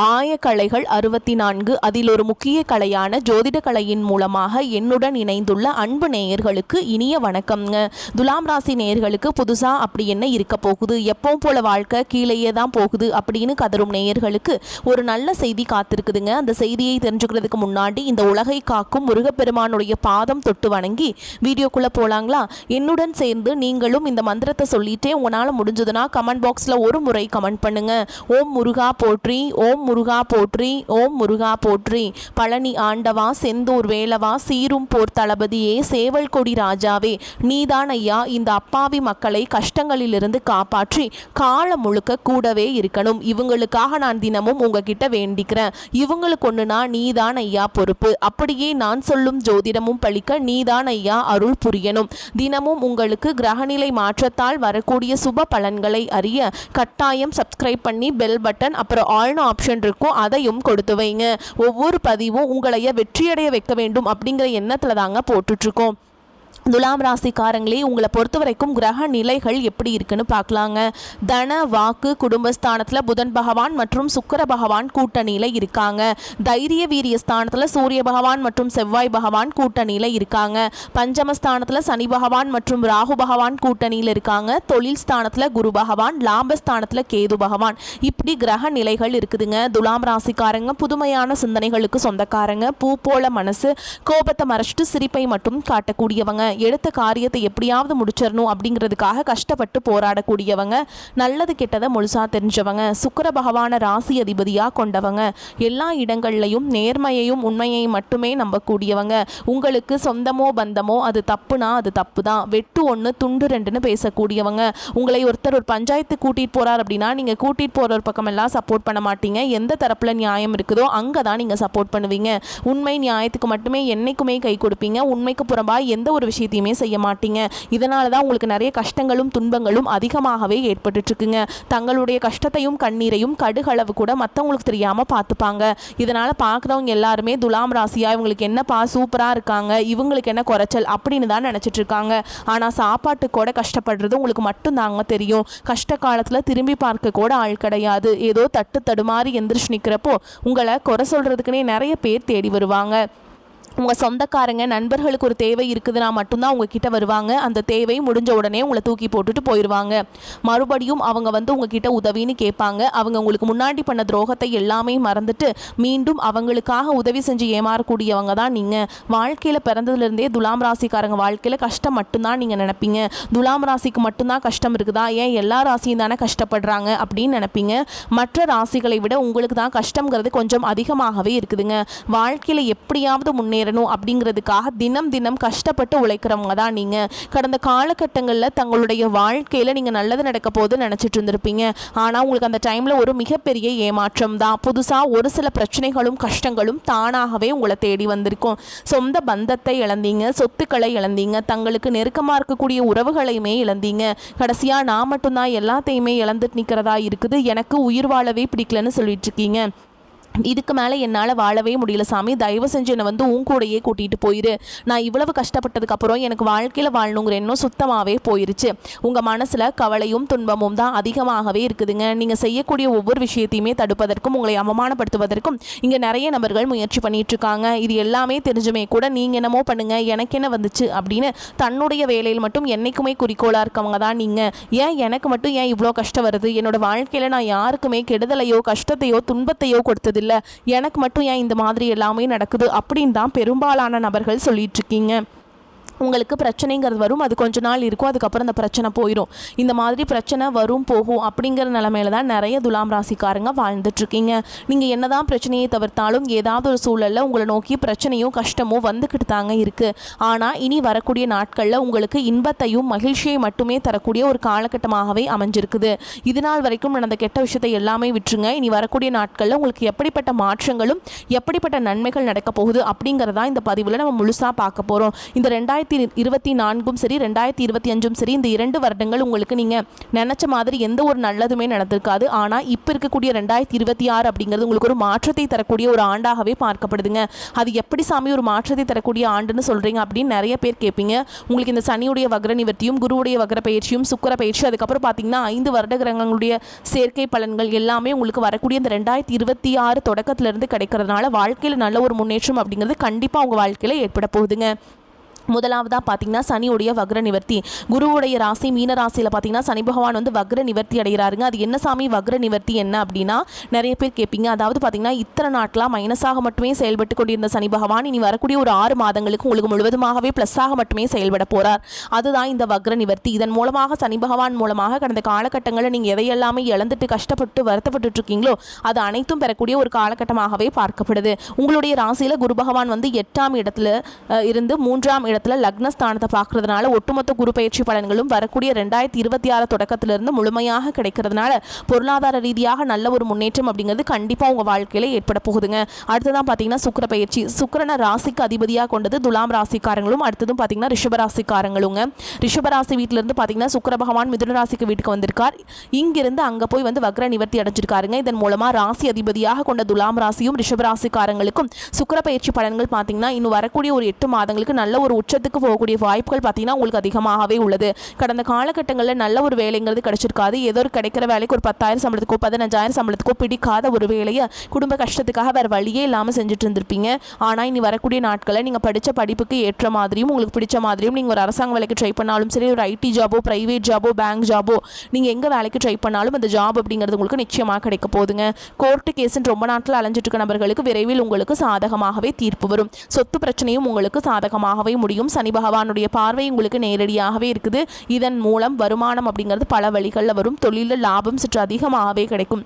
ஆயக்கலைகள் 64 அதில் ஒரு முக்கிய கலையான ஜோதிட கலையின் மூலமாக என்னுடன் இணைந்துள்ள அன்பு நேயர்களுக்கு இனிய வணக்கம்ங்க. துலாம் ராசி நேயர்களுக்கு புதுசாக அப்படி என்ன இருக்க போகுது, எப்பவும் போல வாழ்க்கை கீழேயே தான் போகுது அப்படின்னு கதரும் நேயர்களுக்கு ஒரு நல்ல செய்தி காத்திருக்குதுங்க. அந்த செய்தியை தெரிஞ்சுக்கிறதுக்கு முன்னாடி இந்த உலகை காக்கும் முருகப்பெருமானுடைய பாதம் தொட்டு வணங்கி வீடியோக்குள்ளே போகலாங்களா? என்னுடன் சேர்ந்து நீங்களும் இந்த மந்திரத்தை சொல்லிட்டே உங்களால் முடிஞ்சதுன்னா கமெண்ட் பாக்ஸில் ஒரு முறை கமெண்ட் பண்ணுங்க. ஓம் முருகா போற்றி, ஓம் முருகா போற்றி, ஓம் முருகா போற்றி. பழனி ஆண்டவா, செந்தூர் வேலவா, சீரும் போர் தளபதியே, சேவல் கொடி ராஜாவே, நீதான் ஐயா இந்த அப்பாவி மக்களை கஷ்டங்களிலிருந்து காப்பாற்றி காலம் முழுக்க கூடவே இருக்கணும். இவங்களுக்காக நான் தினமும் உங்ககிட்ட வேண்டிக்கிறேன். இவங்களுக்கு ஒண்ணுனா நீதான் ஐயா பொறுப்பு. அப்படியே நான் சொல்லும் ஜோதிடமும் பழிக்க நீதான் ஐயா அருள் புரியணும். தினமும் உங்களுக்கு கிரகநிலை மாற்றத்தால் வரக்கூடிய சுப பலன்களை அறிய கட்டாயம் சப்ஸ்கிரைப் பண்ணி பெல் பட்டன் அப்புறம் ஆல்னு ஆப்ஷன் இருக்கும், அதையும் கொடுத்து வைங்க. ஒவ்வொரு பதிவும் உங்களைய வெற்றியடைய வைக்க வேண்டும் அப்படிங்கிற எண்ணத்துல தாங்க போட்டுட்ருக்கோம். துலாம் ராசிக்காரங்களே, உங்களை பொறுத்த வரைக்கும் கிரக நிலைகள் எப்படி இருக்குன்னு பார்க்கலாங்க. தன வாக்கு குடும்பஸ்தானத்தில் புதன் பகவான் மற்றும் சுக்கிர பகவான் கூட்டணியில் இருக்காங்க. தைரிய வீரிய ஸ்தானத்தில் சூரிய பகவான் மற்றும் செவ்வாய் பகவான் கூட்டணியில் இருக்காங்க. பஞ்சமஸ்தானத்தில் சனி பகவான் மற்றும் ராகு பகவான் கூட்டணியில் இருக்காங்க. தொழில் ஸ்தானத்தில் குரு பகவான், லாபஸ்தானத்தில் கேது பகவான், இப்படி கிரக நிலைகள் இருக்குதுங்க. துலாம் ராசிக்காரங்க புதுமையான சிந்தனைகளுக்கு சொந்தக்காரங்க. பூ போல மனசு, கோபத்தை மறைச்சிட்டு சிரிப்பை மட்டும் காட்டக்கூடியவங்க. எடுத்த காரியத்தை எப்படியாவது முடிச்சிடணும் அப்படிங்கிறதுக்காக கஷ்டப்பட்டு போராடக்கூடியவங்க. நல்லது கெட்டதை முழுசா தெரிஞ்சவங்க. சுக்கிர பகவான ராசி அதிபதியா கொண்டவங்க. எல்லா இடங்கள்லையும் நேர்மையையும் உண்மையையும் மட்டுமே நம்பக்கூடியவங்க. உங்களுக்கு சொந்தமோ பந்தமோ அது தப்புனா அது தப்பு தான், வெட்டு ஒன்று துண்டு ரெண்டுன்னு பேசக்கூடியவங்க. உங்களை ஒருத்தர் ஒரு பஞ்சாயத்து கூட்டிட்டு போறார் அப்படின்னா நீங்க கூட்டிட்டு போற ஒரு பக்கம் எல்லாம் சப்போர்ட் பண்ண மாட்டீங்க. எந்த தரப்புல நியாயம் இருக்குதோ அங்கதான் நீங்க சப்போர்ட் பண்ணுவீங்க. உண்மை நியாயத்துக்கு மட்டுமே என்னைக்குமே கை கொடுப்பீங்க. உண்மைக்கு புறம்பா எந்த ஒரு விஷயத்தையுமே செய்ய மாட்டீங்க. இதனால தான் உங்களுக்கு நிறைய கஷ்டங்களும் துன்பங்களும் அதிகமாகவே ஏற்பட்டு இருக்குங்க. தங்களுடைய கஷ்டத்தையும் கண்ணீரையும் கடுகளவு கூட மற்றவங்களுக்கு தெரியாம பார்த்துப்பாங்க. இதனால பார்க்குறவங்க எல்லாருமே துலாம் ராசியா இவங்களுக்கு என்னப்பா சூப்பரா இருக்காங்க, இவங்களுக்கு என்ன குறைச்சல் அப்படின்னு தான் நினைச்சிட்டு இருக்காங்க. ஆனா சாப்பாட்டு கூட கஷ்டப்படுறது உங்களுக்கு மட்டும் தாங்க தெரியும். கஷ்ட காலத்துல திரும்பி பார்க்க கூட ஆள் கிடையாது. ஏதோ தட்டு தடுமாறி எந்திரிச்சு நிற்கிறப்போ உங்களை குறை சொல்றதுக்குன்னே நிறைய பேர் தேடி வருவாங்க. உங்கள் சொந்தக்காரங்க நண்பர்களுக்கு ஒரு தேவை இருக்குதுன்னா மட்டும்தான் உங்ககிட்ட வருவாங்க. அந்த தேவை முடிஞ்ச உடனே உங்களை தூக்கி போட்டுட்டு போயிடுவாங்க. மறுபடியும் அவங்க உங்ககிட்ட உதவின்னு கேட்பாங்க. அவங்க உங்களுக்கு முன்னாடி பண்ண துரோகத்தை எல்லாமே மறந்துட்டு மீண்டும் அவங்களுக்காக உதவி செஞ்சு ஏமாறக்கூடியவங்க தான் நீங்கள். வாழ்க்கையில் பிறந்ததுலேருந்தே துலாம் ராசிக்காரங்க வாழ்க்கையில் கஷ்டம் மட்டும்தான் நீங்கள் நினைப்பீங்க. துலாம் ராசிக்கு மட்டும்தான் கஷ்டம் இருக்குதா, ஏன் எல்லா ராசியும் தானே கஷ்டப்படுறாங்க அப்படின்னு நினைப்பீங்க. மற்ற ராசிகளை விட உங்களுக்கு தான் கஷ்டங்கிறது கொஞ்சம் அதிகமாகவே இருக்குதுங்க. வாழ்க்கையில் எப்படியாவது முன்னேறணும் அப்படிங்கிறதுக்காக தினம் தினம் கஷ்டப்பட்டு உழைக்கிறவங்க தான் நீங்க. கடந்த காலகட்டங்களில் தங்களுடைய வாழ்க்கையில நீங்க நல்லது நடக்க போது நினைச்சிட்டு இருந்திருப்பீங்க. ஆனா உங்களுக்கு அந்த டைம்ல ஒரு மிகப்பெரிய ஏமாற்றம் தான். புதுசா ஒரு சில பிரச்சனைகளும் கஷ்டங்களும் தானாகவே உங்களை தேடி வந்திருக்கும். சொந்த பந்தத்தை இழந்தீங்க, சொத்துக்களை இழந்தீங்க, தங்களுக்கு நெருக்கமா இருக்கக்கூடிய உறவுகளையுமே இழந்தீங்க. கடைசியா நான் மட்டும்தான் எல்லாத்தையுமே இழந்துட்டு நிற்கிறதா இருக்குது, எனக்கு உயிர் வாழவே பிடிக்கலன்னு சொல்லிட்டு இருக்கீங்க. இதுக்கு மேலே என்னால் வாழவே முடியல சாமி, தயவு செஞ்சு என்னை உன் கூடையே கூட்டிகிட்டு போயிரு. நான் இவ்வளவு கஷ்டப்பட்டதுக்கப்புறம் எனக்கு வாழ்க்கையில் வாழணுங்கிற எண்ணம் சுத்தமாகவே போயிருச்சு. உங்கள் மனசில் கவலையும் துன்பமும் தான் அதிகமாகவே இருக்குதுங்க. நீங்கள் செய்யக்கூடிய ஒவ்வொரு விஷயத்தையுமே தடுப்பதற்கும் உங்களை அவமானப்படுத்துவதற்கும் இங்கே நிறைய நபர்கள் முயற்சி பண்ணிட்டு இருக்காங்க. இது எல்லாமே தெரிஞ்சுமே கூட நீங்கள் என்னமோ பண்ணுங்க, எனக்கு என்ன வந்துச்சு அப்படின்னு தன்னுடைய வேலையில் மட்டும் என்னைக்குமே குறிக்கோளாக இருக்கவங்க தான் நீங்கள். ஏன் எனக்கு மட்டும் ஏன் இவ்வளோ கஷ்டம் வருது, என்னோட வாழ்க்கையில் நான் யாருக்குமே கெடுதலையோ கஷ்டத்தையோ துன்பத்தையோ கொடுத்தது இல்லை, எனக்கு மட்டும் ஏன் இந்த மாதிரி எல்லாமே நடக்குது அப்படின்னு தான் பெரும்பாலான நபர்கள் சொல்லிட்டு இருக்கீங்க. உங்களுக்கு பிரச்சனைங்கிறது வரும், அது கொஞ்ச நாள் இருக்கும், அதுக்கப்புறம் அந்த பிரச்சனை போயிடும். இந்த மாதிரி பிரச்சனை வரும் போகும் அப்படிங்கிற நிலைமையில தான் நிறைய துலாம் ராசிக்காரங்க வாழ்ந்துட்டுருக்கீங்க. நீங்கள் என்னதான் பிரச்சனையை தவிர்த்தாலும் ஏதாவது ஒரு சூழலில் உங்களை நோக்கி பிரச்சனையும் கஷ்டமும் வந்துக்கிட்டு தாங்க இருக்குது. ஆனால் இனி வரக்கூடிய நாட்களில் உங்களுக்கு இன்பத்தையும் மகிழ்ச்சியை மட்டுமே தரக்கூடிய ஒரு காலகட்டமாகவே அமைஞ்சிருக்குது. இது நாள் வரைக்கும் நடந்த கெட்ட விஷயத்தை எல்லாமே விட்டுருங்க. இனி வரக்கூடிய நாட்களில் உங்களுக்கு எப்படிப்பட்ட மாற்றங்களும் எப்படிப்பட்ட நன்மைகள் நடக்க போகுது அப்படிங்கிறதா இந்த பதிவில் நம்ம முழுசாக பார்க்க போகிறோம். இந்த 2024ம் சரி 2025ம் சரி இந்த 2 வருடங்கள் உங்களுக்கு நீங்கள் நினச்ச மாதிரி எந்த ஒரு நல்லதுமே நடந்திருக்காது. ஆனால் இப்போ இருக்கக்கூடிய 2026 அப்படிங்கிறது உங்களுக்கு ஒரு மாற்றத்தை தரக்கூடிய ஒரு ஆண்டாகவே பார்க்கப்படுதுங்க. அது எப்படி சாமி ஒரு மாற்றத்தை தரக்கூடிய ஆண்டுன்னு சொல்கிறீங்க அப்படின்னு நிறைய பேர் கேட்பீங்க. உங்களுக்கு இந்த சனியுடைய வக்ர நிவர்த்தியும் குருவுடைய வக்ர பயிற்சியும் சுக்கிர பயிற்சி அதுக்கப்புறம் பார்த்தீங்கன்னா 5 வருட கிரகங்களுடைய சேர்க்கை பலன்கள் எல்லாமே உங்களுக்கு வரக்கூடிய இந்த 2026 தொடக்கத்திலிருந்து கிடைக்கிறதுனால வாழ்க்கையில் நல்ல ஒரு முன்னேற்றம் அப்படிங்கிறது கண்டிப்பாக உங்கள் வாழ்க்கையில் ஏற்பட போகுதுங்க. முதலாவதாக பார்த்தீங்கன்னா சனியுடைய வக்ர நிவர்த்தி. குருவுடைய ராசி மீன ராசியில் பார்த்தீங்கன்னா சனி பகவான் வந்து வக்ர நிவர்த்தி அடைகிறாருங்க. அது என்ன சாமி வக்ர நிவர்த்தி என்ன அப்படின்னா நிறைய பேர் கேட்பீங்க. அதாவது பார்த்தீங்கன்னா இத்தனை நாட்களாக மைனஸாக மட்டுமே செயல்பட்டு கொண்டிருந்த சனி பகவான் இனி வரக்கூடிய ஒரு 6 மாதங்களுக்கு உங்களுக்கு முழுவதுமாகவே ப்ளஸ்ஸாக மட்டுமே செயல்பட போகிறார். அதுதான் இந்த வக்ர நிவர்த்தி. இதன் மூலமாக சனி பகவான் மூலமாக கடந்த காலகட்டங்களில் நீங்கள் எதையெல்லாமே இழந்துட்டு கஷ்டப்பட்டு வருத்தப்பட்டு இருக்கீங்களோ அது அனைத்தும் பெறக்கூடிய ஒரு காலகட்டமாகவே பார்க்கப்படுது. உங்களுடைய ராசியில் குரு பகவான் வந்து 8ஆம் இடத்துல இருந்து 3ஆம் இடத்துல லக்னஸ்தானத்தை பார்க்கறதுனால ஒட்டுமொத்த குரு பயிற்சி பலன்களும் வரக்கூடிய 2026 தொடக்கத்திலிருந்து முழுமையாக கிடைக்கிறதுனால பொருளாதார ரீதியாக நல்ல ஒரு முன்னேற்றம் அப்படிங்கிறது கண்டிப்பாக உங்கள் வாழ்க்கையில் ஏற்பட போகுதுங்க. அடுத்ததான் பார்த்தீங்கன்னா சுக்கிர பயிற்சி. சுக்கிரனை ராசிக்கு அதிபதியாக கொண்டது துலாம் ராசிக்காரங்களும் அடுத்ததும் பார்த்தீங்கன்னா ரிஷபராசிக்காரங்களுங்க. ரிஷபராசி வீட்டிலிருந்து பார்த்தீங்கன்னா சுக்கிர பகவான் மிதுன ராசிக்கு வீட்டுக்கு வந்திருக்கார். இங்கிருந்து அங்கே போய் வந்து வக்ர நிவர்த்தி அடைஞ்சிருக்காருங்க. இதன் மூலமாக ராசி அதிபதியாக கொண்ட துலாம் ராசியும் ரிஷபராசிக்காரங்களுக்கும் சுக்கிர பயிற்சி பலன்கள் பார்த்தீங்கன்னா இன்னும் வரக்கூடிய ஒரு 8 மாதங்களுக்கு நல்ல ஒரு உச்சத்துக்கு போகக்கூடிய வாய்ப்புகள் பார்த்தீங்கன்னா உங்களுக்கு அதிகமாகவே உள்ளது. கடந்த காலகட்டங்களில் நல்ல ஒரு வேலைங்கிறது கிடைச்சிருக்காது. ஏதோ ஒரு கிடைக்கிற வேலைக்கு ஒரு 10,000 சம்பளத்துக்கோ 15,000 சம்பளத்துக்கோ பிடிக்காத ஒரு வேலையை குடும்ப கஷ்டத்துக்காக வேறு வழியே இல்லாமல் செஞ்சுட்டு இருந்திருப்பீங்க. ஆனால் இனி வரக்கூடிய நாட்களில் நீங்கள் படித்த படிப்புக்கு ஏற்ற மாதிரியும் உங்களுக்கு பிடிச்ச மாதிரியும் நீங்கள் ஒரு அரசாங்க வேலைக்கு ட்ரை பண்ணாலும் சரி, ஒரு ஐடி ஜாபோ ப்ரைவேட் ஜாபோ பேங்க் ஜாபோ நீங்கள் எங்கே வேலைக்கு ட்ரை பண்ணாலும் அந்த ஜாப் அப்படிங்கிறது உங்களுக்கு நிச்சயமாக கிடைக்க போகுதுங்க. கோர்ட்டு கேஸுன்னு ரொம்ப நாட்கள் அலைஞ்சிட்டு இருக்க நபர்களுக்கு விரைவில் உங்களுக்கு சாதகமாகவே தீர்ப்பு வரும். சொத்து பிரச்சனையும் உங்களுக்கு சாதகமாகவே முடியும். சனி பகவானுடைய பார்வை உங்களுக்கு நேரடியாகவே இருக்குது. இதன் மூலம் வருமானம் அப்படிங்கிறது பல வழிகளில் வரும். தொழிலில் லாபம் சற்று அதிகமாகவே கிடைக்கும்.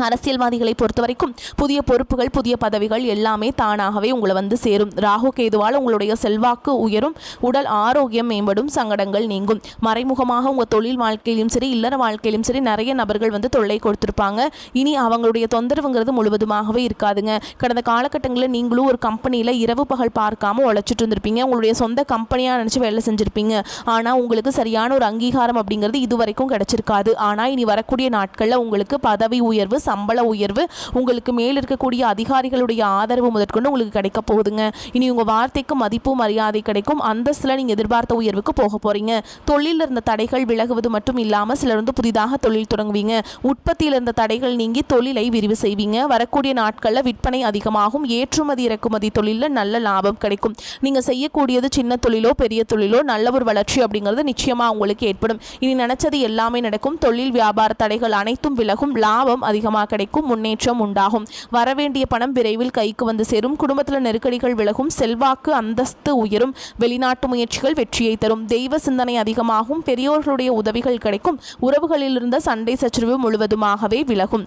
அரசியல்வாதிகளை பொறுத்த வரைக்கும் புதிய பொறுப்புகள் புதிய பதவிகள் எல்லாமே தானாகவே உங்களை வந்து சேரும். ராகு கேதுவால் உங்களுடைய செல்வாக்கு உயரும், உடல் ஆரோக்கியம் மேம்படும், சங்கடங்கள் நீங்கும். மறைமுகமாக உங்கள் தொழில் வாழ்க்கையிலும் சரி இல்லற வாழ்க்கையிலும் சரி நிறைய நபர்கள் வந்து தொல்லை கொடுத்துருப்பாங்க. இனி அவங்களுடைய தொந்தரவுங்கிறது முழுவதுமாகவே இருக்காதுங்க. கடந்த காலகட்டங்களில் நீங்களும் ஒரு கம்பெனியில் இரவு பகல் பார்க்காம உழைச்சிட்டு இருந்திருப்பீங்க. உங்களுடைய சொந்த கம்பெனியாக நினச்சி வேலை செஞ்சுருப்பீங்க. ஆனால் உங்களுக்கு சரியான ஒரு அங்கீகாரம் அப்படிங்கிறது இதுவரைக்கும் கிடைச்சிருக்காது. ஆனால் இனி வரக்கூடிய நாட்களில் உங்களுக்கு பதவி உயர்வு சம்பள உயர்வு உங்களுக்கு மேல் இருக்கக்கூடிய அதிகாரிகளுடைய ஆதரவு முதற்கொண்டு உங்களுக்கு கிடைக்க போகுதுங்க. இனி உங்கள் வார்த்தைக்கு மதிப்பு மரியாதை கிடைக்கும். அந்தஸ்தில் நீங்கள் எதிர்பார்த்த உயர்வுக்கு போக போகிறீங்க. தொழிலில் இருந்த தடைகள் விலகுவது மட்டும் இல்லாமல் சிலர் வந்து புதிதாக தொழில் தொடங்குவீங்க. உற்பத்தியில் இருந்த தடைகள் நீங்கி தொழிலை விரிவு செய்வீங்க. வரக்கூடிய நாட்களில் விற்பனை அதிகமாகும். ஏற்றுமதி இறக்குமதி தொழிலில் நல்ல லாபம் கிடைக்கும். நீங்கள் செய்யக்கூடியது சின்ன தொழிலோ பெரிய தொழிலோ நல்ல ஒரு வளர்ச்சி அப்படிங்கிறது நிச்சயமாக உங்களுக்கு ஏற்படும். இனி நினைச்சது எல்லாமே நடக்கும். தொழில் வியாபார தடைகள் அனைத்தும் விலகும். லாபம் அதிகமாக கிடைக்கும். முன்னேற்றம் உண்டாகும். வரவேண்டிய பணம் விரைவில் கைக்கு வந்து சேரும். குடும்பத்தில் நெருக்கடிகள் விலகும். செல்வாக்கு அந்தஸ்து உயரும். வெளிநாட்டு முயற்சிகள் வெற்றியை தரும். தெய்வ சிந்தனை அதிகமாகும். பெரியோர்களுடைய உதவிகள் கிடைக்கும். உறவுகளில் இருந்த சண்டை சச்சரவு முழுவதுமாகவே விலகும்.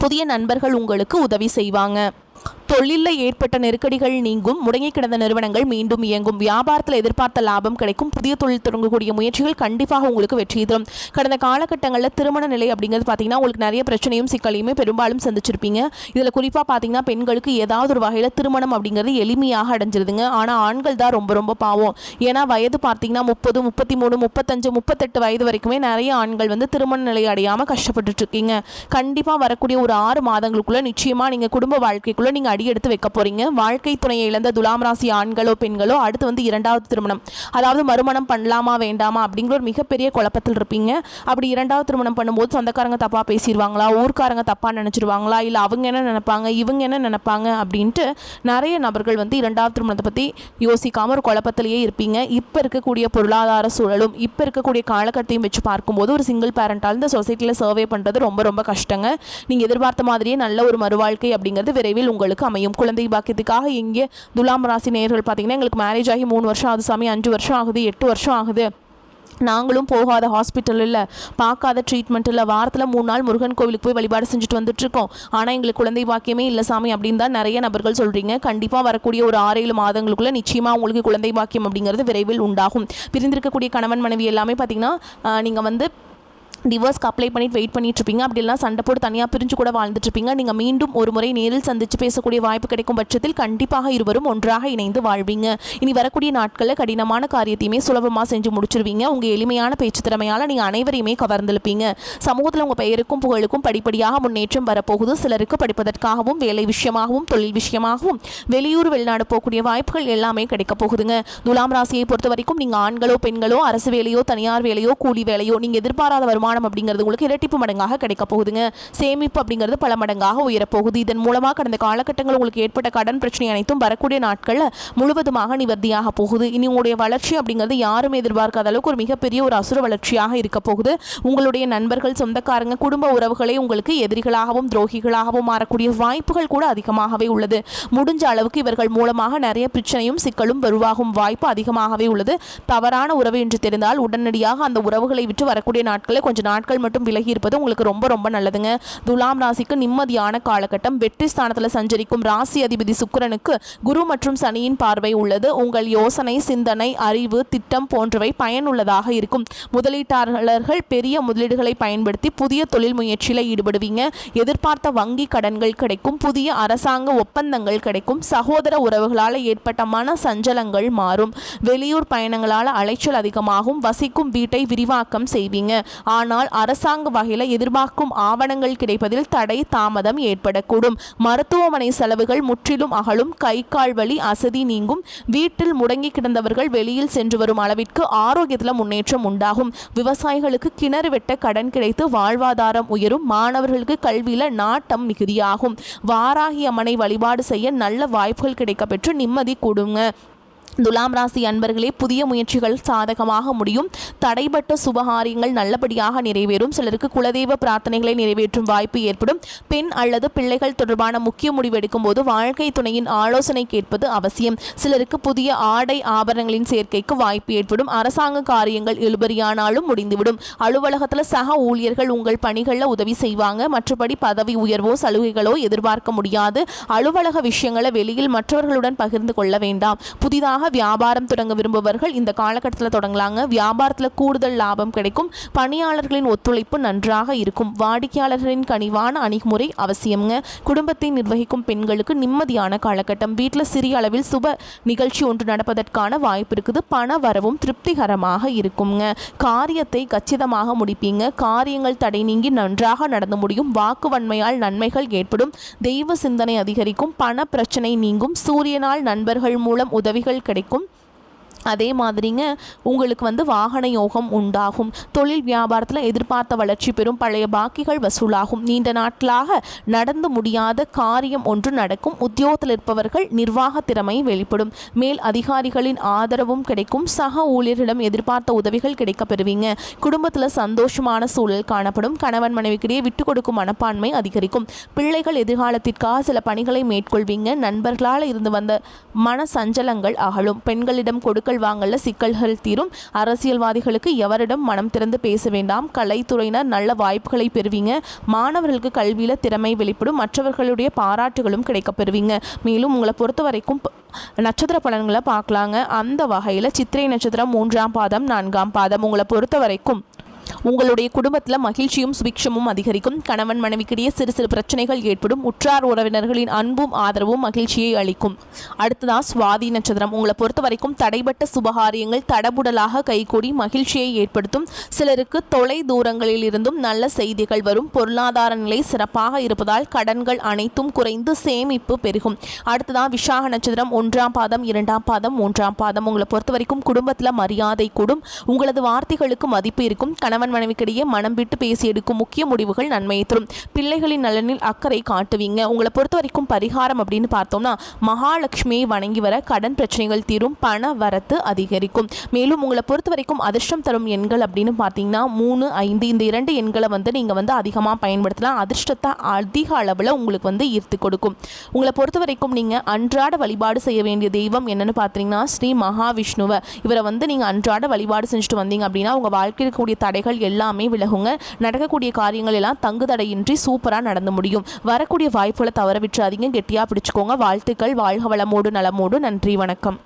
புதிய நண்பர்கள் உங்களுக்கு உதவி செய்வாங்க. தொழிலில் ஏற்பட்ட நெருக்கடிகள் நீங்கும். முடங்கி கிடந்த நிறுவனங்கள் மீண்டும் இயங்கும். வியாபாரத்தில் எதிர்பார்த்த லாபம் கிடைக்கும். புதிய தொழில் தொடங்கக்கூடிய முயற்சிகள் கண்டிப்பாக உங்களுக்கு வெற்றி தரும். கடந்த காலகட்டங்களில் திருமண நிலை அப்படிங்கிறது பார்த்தீங்கன்னா உங்களுக்கு நிறைய பிரச்சனையும் சிக்கலையுமே பெரும்பாலும் சந்திச்சிருப்பீங்க. இதில் குறிப்பாக பார்த்தீங்கன்னா பெண்களுக்கு ஏதாவது ஒரு வகையில் திருமணம் அப்படிங்கிறது எளிமையாக அடைஞ்சிருதுங்க. ஆனால் ஆண்கள் தான் ரொம்ப ரொம்ப பாவம். ஏன்னா வயது பார்த்தீங்கன்னா 30, 33, 35, 38 வயது வரைக்குமே நிறைய ஆண்கள் வந்து திருமண நிலை அடையாமல் கஷ்டப்பட்டுட்டு இருக்கீங்க. கண்டிப்பாக வரக்கூடிய ஒரு 6 மாதங்களுக்குள்ள நிச்சயமாக நீங்கள் குடும்ப வாழ்க்கைக்குள்ள நீங்கள் அடி எடுத்து வைக்க போறீங்க. வாழ்க்கை துணையை இழந்த துலாம் ராசி ஆண்களோ பெண்களோ அடுத்து வந்து 2வது திருமணம், அதாவது மறுமணம் பண்ணலாமா வேண்டாமா அப்படிங்கிற ஒரு மிகப்பெரிய குழப்பத்தில் இருப்பீங்க. அப்படி 2வது திருமணம் பண்ணும்போது சொந்தக்காரங்க தப்பா பேசிடுவாங்களா, ஊர்க்காரங்க தப்பா நினைச்சிருவாங்களா, இல்லை அவங்க என்ன நினைப்பாங்க இவங்க என்ன நினைப்பாங்க அப்படின்ட்டு நிறைய நபர்கள் வந்து 2வது திருமணத்தை பற்றி யோசிக்காம ஒரு குழப்பத்திலேயே இருப்பீங்க. இப்போ இருக்கக்கூடிய பொருளாதார சூழலும் இப்போ இருக்கக்கூடிய காலகட்டத்தையும் வச்சு பார்க்கும்போது ஒரு சிங்கிள் பேரண்டால் இந்த சொசைட்டியில் சர்வே பண்ணுறது ரொம்ப ரொம்ப கஷ்டங்க. நீங்கள் எதிர்பார்த்த மாதிரியே நல்ல ஒரு மறுவாழ்க்கை அப்படிங்கிறது விரைவில் உங்களுக்கு அமையும். குழந்தை பாக்கியத்துக்காக இங்கே துலாம் ராசி நேயர்கள் பார்த்தீங்கன்னா எங்களுக்கு மேரேஜ் ஆகி 3 வருஷம் ஆகுது சாமி, 5 வருஷம் ஆகுது, 8 வருஷம் ஆகுது, நாங்களும் போகாத ஹாஸ்பிட்டல் இல்லை, பார்க்காத ட்ரீட்மெண்ட் இல்லை, வாரத்தில் 3 நாள் முருகன் கோவிலுக்கு போய் வழிபாடு செஞ்சுட்டு வந்துட்டுருக்கோம், ஆனால் எங்களுக்கு குழந்தை பாக்கியமே இல்லை சாமி அப்படின்னு தான் நிறைய நபர்கள் சொல்கிறீங்க. கண்டிப்பாக வரக்கூடிய ஒரு 6-7 மாதங்களுக்குள்ளே நிச்சயமாக உங்களுக்கு குழந்தை பாக்கியம் அப்படிங்கிறது விரைவில் உண்டாகும். பிரிந்திருக்கக்கூடிய கணவன் மனைவி எல்லாமே பார்த்திங்கன்னா நீங்கள் வந்து டிவோர்ஸ்க்கு அப்ளை பண்ணிட்டு வெயிட் பண்ணிட்டு இருப்பீங்க. அப்படி எல்லாம் சண்டை போட்டு தனியாக பிரிஞ்சு கூட வாழ்ந்துட்டு இருப்பீங்க. நீங்கள் மீண்டும் ஒரு முறை நேரில் சந்தித்து பேசக்கூடிய வாய்ப்பு கிடைக்கும் பட்சத்தில் கண்டிப்பாக இருவரும் ஒன்றாக இணைந்து வாழ்வீங்க. இனி வரக்கூடிய நாட்களில் கடினமான காரியத்தையுமே சுலபமாக செஞ்சு முடிச்சிருவீங்க. உங்கள் எளிமையான பேச்சு திறமையால் நீங்கள் அனைவரையுமே கவர்ந்திருப்பீங்க. சமூகத்தில் உங்கள் பெயருக்கும் புகழுக்கும் படிப்படியாக முன்னேற்றம் வரப்போகுது. சிலருக்கு படிப்பதற்காகவும் வேலை விஷயமாகவும் தொழில் விஷயமாகவும் வெளியூர் வெளிநாடு போகக்கூடிய வாய்ப்புகள் எல்லாமே கிடைக்க போகுதுங்க. துலாம் ராசியை பொறுத்த வரைக்கும் நீங்கள் ஆண்களோ பெண்களோ அரசு வேலையோ தனியார் வேலையோ கூலி வேலையோ நீங்கள் எதிர்பாராத வருமானம் அப்படிங்கிறது உங்களுக்கு இரட்டிப்பு மடங்காக கிடைக்க போகுதுங்க. சேமிப்பு அப்படிங்கிறது பல மடங்காக உயரப்போகுது. இதன் மூலமாக கடந்த காலகட்டங்கள் உங்களுக்கு ஏற்பட்ட கடன் பிரச்சனை அனைத்தும் வரக்கூடிய நாட்களில் முழுவதுமாக நிவர்த்தியாக போகுது. இனி உங்களுடைய வளர்ச்சி அப்படிங்கிறது யாரும் எதிர்பார்க்காத அளவுக்கு ஒரு மிகப்பெரிய ஒரு அசுர வளர்ச்சியாக இருக்க போகுது. உங்களுடைய நண்பர்கள் சொந்தக்காரங்க குடும்ப உறவுகளே உங்களுக்கு எதிரிகளாகவும் துரோகிகளாகவும் மாறக்கூடிய வாய்ப்புகள் கூட அதிகமாகவே உள்ளது. முடிஞ்ச அளவுக்கு இவர்கள் மூலமாக நிறைய பிரச்சனையும் சிக்கலும் உருவாகும் வாய்ப்பு அதிகமாகவே உள்ளது. தவறான உறவு என்று தெரிந்தால் உடனடியாக அந்த உறவுகளை விட்டு வரக்கூடிய நாட்களில் கொஞ்சம் நாட்கள் மட்டும் விலகி இருப்பது உங்களுக்கு ரொம்ப ரொம்ப நல்லதுங்க. துலாம் ராசிக்கு நிம்மதியான காலகட்டம். வெற்றி ஸ்தானத்தில் சஞ்சரிக்கும் ராசி அதிபதி சுக்கிரனுக்கு குரு மற்றும் சனியின் பார்வை உள்ளது. உங்கள் யோசனை சிந்தனை அறிவு திட்டம் போன்றவை பயனுள்ளதாக இருக்கும். முதலீட்டாளர்கள் பெரிய முதலீடுகளை பயன்படுத்தி புதிய தொழில் முயற்சியில் ஈடுபடுவீங்க. எதிர்பார்த்த வங்கி கடன்கள் கிடைக்கும். புதிய அரசாங்க ஒப்பந்தங்கள் கிடைக்கும். சகோதர உறவுகளால் ஏற்பட்ட மன சஞ்சலங்கள் மாறும். வெளியூர் பயணங்களால் அலைச்சல் அதிகமாகும். வசிக்கும் வீட்டை விரிவாக்கம் செய்வீங்க. ஆனால் அரசாங்க வகையில் எதிர்பார்க்கும் ஆவணங்கள் கிடைப்பதில் தடை தாமதம் ஏற்படக்கூடும். மருத்துவமனை செலவுகள் முற்றிலும் அகலும். கை கால் வலி அசதி நீங்கும். வீட்டில் முடங்கி கிடந்தவர்கள் வெளியில் சென்று வரும் அளவிற்கு ஆரோக்கியத்தில் முன்னேற்றம் உண்டாகும். விவசாயிகளுக்கு கிணறு வெட்ட கடன் கிடைத்து வாழ்வாதாரம் உயரும். மாணவர்களுக்கு கல்வியில் நாட்டம் மிகுதியாகும். வாராகி அம்மனை வழிபாடு செய்ய நல்ல வாய்ப்புகள் கிடைக்கப்பெற்று நிம்மதி கூடுங்க. துலாம் ராசி அன்பர்களே, புதிய முயற்சிகள் சாதகமாக முடியும். தடைபட்ட சுபகாரியங்கள் நல்லபடியாக நிறைவேறும். சிலருக்கு குலதெய்வ பிரார்த்தனைகளை நிறைவேற்றும் வாய்ப்பு ஏற்படும். பெண் அல்லது பிள்ளைகள் தொடர்பான முக்கிய முடிவு எடுக்கும் போது வாழ்க்கை துணையின் ஆலோசனை கேட்பது அவசியம். சிலருக்கு புதிய ஆடை ஆபரணங்களின் சேர்க்கைக்கு வாய்ப்பு ஏற்படும். அரசாங்க காரியங்கள் இழுபறியானாலும் முடிந்துவிடும். அலுவலகத்தில் சக ஊழியர்கள் உங்கள் பணிகளில் உதவி செய்வாங்க. மற்றபடி பதவி உயர்வோ சலுகைகளோ எதிர்பார்க்க முடியாது. அலுவலக விஷயங்களை வெளியில் மற்றவர்களுடன் பகிர்ந்து கொள்ள வேண்டாம். புதிதாக வியாபாரம் தொடங்க விரும்புபவர்கள் இந்த காலகட்டத்தில் தொடங்கலாங்க. வியாபாரத்தில் கூடுதல் லாபம் கிடைக்கும். பணியாளர்களின் ஒத்துழைப்பு நன்றாக இருக்கும். வாடிக்கையாளர்களின் கனிவான அணுகுமுறை அவசியம்ங்க. குடும்பத்தை நிர்வகிக்கும் பெண்களுக்கு நிம்மதியான காலகட்டம். வீட்டில் சிறிய அளவில் சுப நிகழ்ச்சி ஒன்று நடப்பதற்கான வாய்ப்பு இருக்குது. பண வரவும் திருப்திகரமாக இருக்குங்க. காரியத்தை கச்சிதமாக முடிப்பீங்க. காரியங்கள் தடை நீங்கி நன்றாக நடந்து முடியும். வாக்குவன்மையால் நன்மைகள் ஏற்படும். தெய்வ சிந்தனை அதிகரிக்கும். பண பிரச்சனை நீங்கும். சூரியனால் நண்பர்கள் மூலம் உதவிகள் கிடைக்கும். அதே மாதிரிங்க உங்களுக்கு வாகன யோகம் உண்டாகும். தொழில் வியாபாரத்தில் எதிர்பார்த்த வளர்ச்சி பெறும். பழைய பாக்கிகள் வசூலாகும். நீண்ட நாட்களாக நடந்து முடியாத காரியம் ஒன்று நடக்கும். உத்தியோகத்தில் இருப்பவர்கள் நிர்வாக திறமை வெளிப்படும். மேல் அதிகாரிகளின் ஆதரவும் கிடைக்கும். சக ஊழியர்களிடம் எதிர்பார்த்த உதவிகள் கிடைக்க பெறுவீங்க. குடும்பத்தில் சந்தோஷமான சூழல் காணப்படும். கணவன் மனைவிக்கிடையே விட்டு கொடுக்கும் மனப்பான்மை அதிகரிக்கும். பிள்ளைகள் எதிர்காலத்திற்காக சில பணிகளை மேற்கொள்வீங்க. நண்பர்களால் இருந்து வந்த மன சஞ்சலங்கள் அகலும். பெண்களிடம் கொடுக்கல் வாங்கல சிக்கல்கள் தீரும். அரசியல்வாதிகளுக்கு எவரிடம் மனம் திறந்து பேச வேண்டாம். கலைத்துறையினர் நல்ல வாய்ப்புகளை பெறுவீங்க. மாணவர்களுக்கு கல்வியில் திறமை வெளிப்படும். மற்றவர்களுடைய பாராட்டுகளும் கிடைக்க பெறுவீங்க. மேலும் உங்களை பொறுத்த வரைக்கும் நட்சத்திர பலன்களை பார்க்கலாங்க. அந்த வகையில் சித்திரை நட்சத்திரம் 3ஆம் பாதம் 4ஆம் பாதம் உங்களை பொறுத்த வரைக்கும் உங்களுடைய குடும்பத்தில் மகிழ்ச்சியும் சுபிக்ஷமும் அதிகரிக்கும். கணவன் மனைவிக்கிடையே சிறு சிறு பிரச்சனைகள் ஏற்படும். உற்றார் உறவினர்களின் அன்பும் ஆதரவும் மகிழ்ச்சியை அளிக்கும். அடுத்ததான் சுவாதி நட்சத்திரம் உங்களை பொறுத்த வரைக்கும் தடைபட்ட சுபகாரியங்கள் தடபுடலாக கைகூடி மகிழ்ச்சியை ஏற்படுத்தும். சிலருக்கு தொலை தூரங்களில் இருந்தும் நல்ல செய்திகள் வரும். பொருளாதார நிலை சிறப்பாக இருப்பதால் கடன்கள் அனைத்தும் குறைந்து சேமிப்பு பெருகும். அடுத்ததான் விசாக நட்சத்திரம் 1ஆம் பாதம் 2ஆம் பாதம் 3ஆம் பாதம் உங்களை பொறுத்த வரைக்கும் குடும்பத்தில் மரியாதை கூடும். உங்களது வார்த்தைகளுக்கு மதிப்பு இருக்கும். கணவன் மனைவிக்கிடையே மனம் விட்டு பேசி எடுக்கும் முக்கிய முடிவுகள் நன்மையை தரும். பிள்ளைகளின் நலனில் அக்கறை காட்டுவீங்க. உங்களை பொறுத்த வரைக்கும் பரிகாரம் அப்படின்னு பார்த்தோம்னா மகாலட்சுமியை வணங்கி வர கடன் பிரச்சனைகள் தீரும். பண வரத்து அதிகரிக்கும். மேலும் உங்களை பொறுத்த வரைக்கும் அதிர்ஷ்டம் தரும் எண்கள் அப்படின்னு பார்த்தீங்கன்னா 3, 5 இந்த 2 எண்களை நீங்கள் அதிகமாக பயன்படுத்தலாம். அதிர்ஷ்டத்தை அதிக அளவில் உங்களுக்கு ஈர்த்து கொடுக்கும். உங்களை பொறுத்த வரைக்கும் நீங்கள் அன்றாட வழிபாடு செய்ய வேண்டிய தெய்வம் என்னன்னு பார்த்தீங்கன்னா ஸ்ரீ மகாவிஷ்ணுவை. இவரை நீங்கள் அன்றாட வழிபாடு செஞ்சுட்டு வந்தீங்க அப்படின்னா உங்கள் வாழ்க்கையில் இருக்கக்கூடிய தடைகள் எல்லாமே விலகுங்க. நடக்கக்கூடிய காரியங்கள் எல்லாம் தங்கு தடையின்றி சூப்பராக நடந்து முடியும். வரக்கூடிய வாய்ப்புகளை தவற விட்டுறாதீங்க. கெட்டியாக பிடிச்சுக்கோங்க. வாழ்த்துக்கள். வாழ்க வளமோடு நலமோடு. நன்றி, வணக்கம்.